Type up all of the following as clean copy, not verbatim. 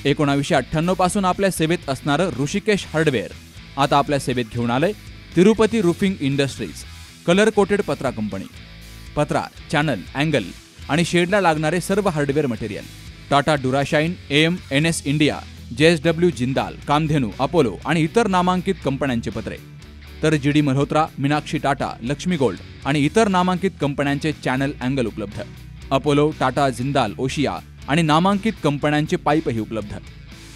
1998 पासून आपल्या सेवेत असणारं ऋषिकेश हार्डवेअर आता आपल्या सेवेत घेऊन आलंय Tirupati roofing industries, colour coated पत्रा कंपनी। पत्रा, चॅनल, अँगल आणि शेडला लागणारे सर्व hardware material, Tata Durashine, AM, NS India, JSW Jindal, Kamdhenu, Apollo आणि इतर नामांकित कंपन्यांचे पत्रे, तर GD मल्होत्रा, मीनाक्षी टाटा, लक्ष्मी गोल्ड आणि इतर नामांकित कंपन्यांचे चॅनल, अँगल उपलब्ध। अपोलो, टाटा, जिंदाल, ओशिया आणि नामांकित कंपन्यांचे पाईपही उपलब्ध।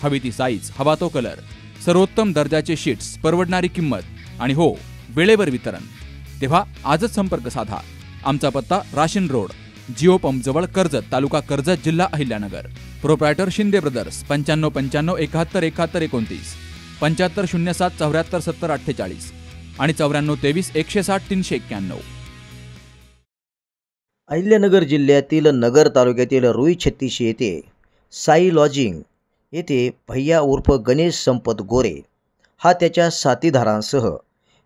हवी ती साईज, हवा तो कलर, सर्वोत्तम दर्जाचे शीट्स, परवडणारी किंमत आणि हो, वेळेवर वितरण। तेव्हा आजच संपर्क साधा। आमचा पत्ता राशीन रोड, जिओ पंप जवळ, कर्जत, तालुका कर्जत, जिल्हा अहिल्यानगर। प्रोप्रायटर शिंदे ब्रदर्स, 9595 71 71 29, 7507 74 70 48 आणि 9423 160 391। अहिल्यानगर जिल्ह्यातील नगर तालुक्यातील रुई छत्तीस येथे साई लॉजिंग येथे भैया उर्फ गणेश संपत गोरे हा त्याच्या साथीदारांसह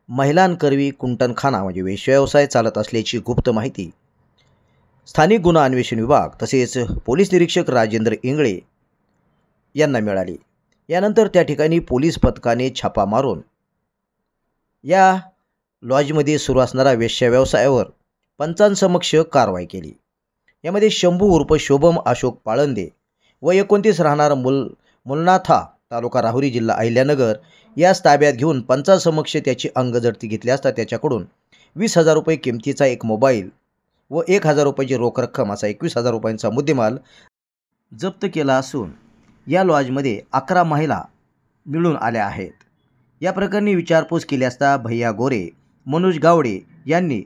महिलांकरवी कुंटणखाना म्हणजे वेश्याव्यवसाय चालत असल्याची गुप्त माहिती स्थानिक गुन्हा अन्वेषण विभाग तसेच पोलीस निरीक्षक राजेंद्र इंगळे यांना मिळाली। यानंतर त्या ठिकाणी पोलीस पथकाने छापा मारून या लॉजमध्ये सुरू असणारा वेश्याव्यवसायावर पंचांसमक्ष कारवाई केली। यामध्ये शंभू उर्फ शोभम अशोक पाळंदे व 29 राहणार मुलनाथा, तालुका राहुरी, जिल्हा अहिल्यानगर यास ताब्यात घेऊन पंचांसमक्ष त्याची अंगझडती घेतली असता त्याच्याकडून 20,000 रुपये किमतीचा एक मोबाईल व 1,000 रुपयाची रोख रक्कम असा 21,000 रुपयांचा मुद्देमाल जप्त केला असून या लॉजमध्ये 11 महिला मिळून आल्या आहेत। या प्रकरणी विचारपूस केली असता भैया गोरे, मनोज गावडे यांनी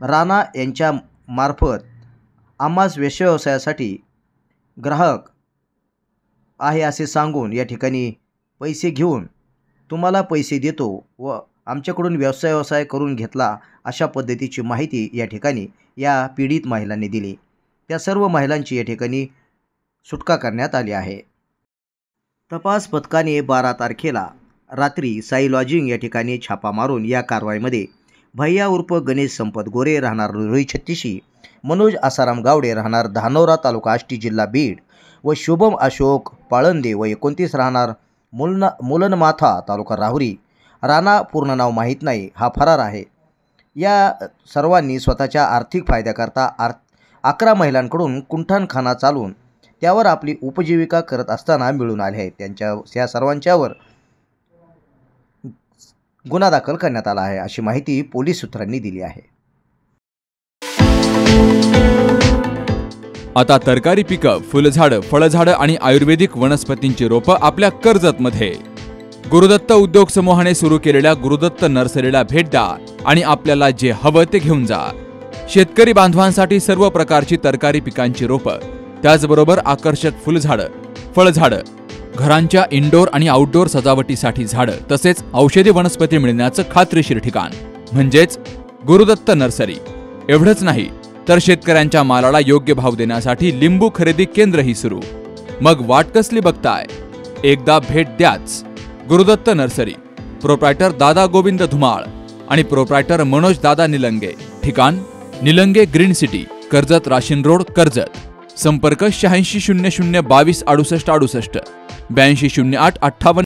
राणा यांच्या मार्फत आम्हास वेश्याव्यवसायासाठी ग्राहक आहे असे सांगून या ठिकाणी पैसे घेऊन तुम्हाला पैसे देतो व आमच्याकडून व्यवसाय करून घेतला अशा पद्धतीची माहिती या ठिकाणी या पीडित महिलांनी दिली। त्या सर्व महिलांची या ठिकाणी सुटका करण्यात आली आहे। तपास पथकाने 12 तारखेला रात्री साई लॉजिंग या ठिकाणी छापा मारून या कारवाईमध्ये भैया उर्फ गणेश संपत गोरे राहणार रुई छत्तीशी, मनोज आसाराम गावडे राहणार धानोरा, तालुका आष्टी, जिल्हा बीड व शुभम अशोक पाळंदे व 29 राहणार मुलनमाथा, तालुका राहुरी, राणा पूर्ण नाव माहीत नाही, हा फरार आहे। या सर्वांनी स्वतःच्या आर्थिक फायद्याकरता 11 महिलांकडून कुंटणखाना चालवून त्यावर आपली उपजीविका करत असताना मिळून आले आहेत। या सर्वांच्यावर गुन्हा दाखल करण्यात आला आहे अशी माहिती पोलीस सूत्रांनी दिली आहे। आता तरकारी पिकं, फुलझाडं, फळझाडं आणि आयुर्वेदिक वनस्पतींची रोपं आपल्या कर्जतमध्ये। गुरुदत्त उद्योग समूहाने सुरू केलेल्या गुरुदत्त नर्सरीला भेट द्या आणि आपल्याला जे हवं ते घेऊन जा। शेतकरी बांधवांसाठी सर्व प्रकारची तरकारी पिकांची रोपं, त्याचबरोबर आकर्षक फुलझाडं, फळझाडं, घरांच्या इनडोर आणि आउटडोर सजावटीसाठी झाडं तसेच औषधी वनस्पती मिळण्याचं खात्रीशीर ठिकाण म्हणजेच गुरुदत्त नर्सरी। एवढंच नाही तर शेतकऱ्यांच्या मालाला योग्य भाव देण्यासाठी लिंबू खरेदी केंद्रही सुरू। मग वाट कसली बघताय? एकदा भेट द्याच। गुरुदत्त नर्सरी, प्रोप्रायटर दादा गोविंद धुमाळ आणि प्रोप्रायटर मनोज दादा निलंगे। ठिकाण निलंगे ग्रीन सिटी, कर्जत, राशीन रोड, कर्जत। संपर्क 8600 22 68 68, 8208 58।